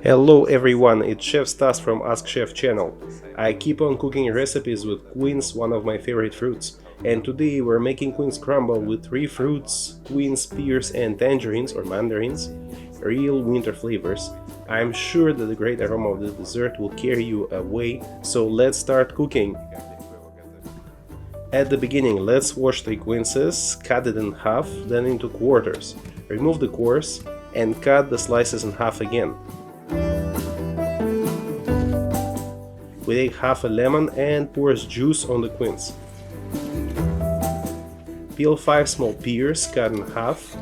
Hello everyone, it's Chef Stas from Ask Chef channel. I keep on cooking recipes with quince, one of my favorite fruits. And today we're making quince crumble with 3 fruits, quince, pears and tangerines or mandarins, real winter flavors. I'm sure that the great aroma of the dessert will carry you away, so let's start cooking. At the beginning, let's wash the quinces, cut it in half, then into quarters. Remove the cores and cut the slices in half again. We take half a lemon and pour juice on the quince. Peel 5 small pears cut in half.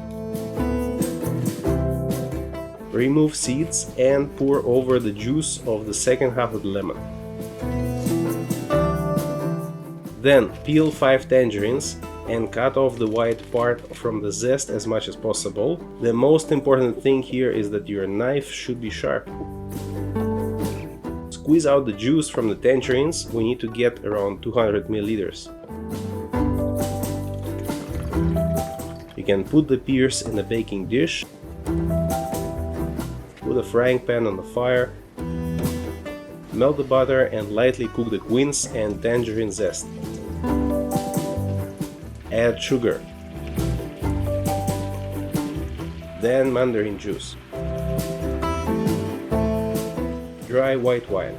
Remove seeds and pour over the juice of the second half of the lemon. Then peel 5 tangerines and cut off the white part from the zest as much as possible. The most important thing here is that your knife should be sharp. Squeeze out the juice from the tangerines. We need to get around 200 milliliters. You can put the pears in a baking dish. Put a frying pan on the fire. Melt the butter and lightly cook the quince and tangerine zest. Add sugar. Then mandarin juice. Dry white wine.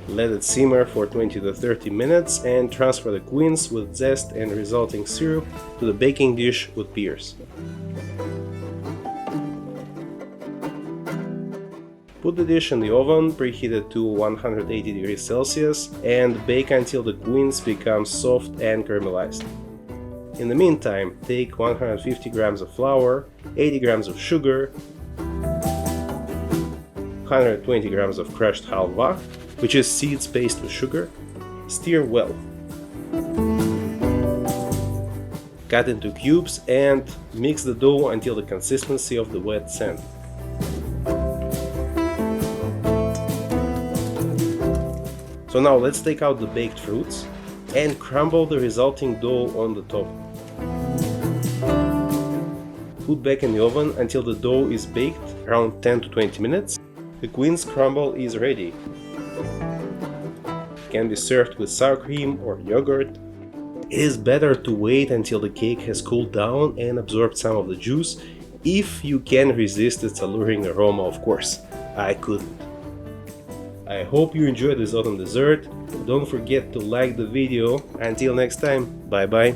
Let it simmer for 20 to 30 minutes and transfer the quince with zest and resulting syrup to the baking dish with pears. Put the dish in the oven, preheated to 180 degrees Celsius, and bake until the quince becomes soft and caramelized. In the meantime, take 150 grams of flour, 80 grams of sugar, 120 grams of crushed halva, which is seeds paste with sugar. Stir well. Cut into cubes and mix the dough until the consistency of the wet sand. So now let's take out the baked fruits and crumble the resulting dough on the top. Put back in the oven until the dough is baked around 10 to 20 minutes. The quince crumble is ready. It can be served with sour cream or yogurt. It is better to wait until the cake has cooled down and absorbed some of the juice, if you can resist its alluring aroma, of course. I couldn't. I hope you enjoyed this autumn dessert. Don't forget to like the video. Until next time, bye bye.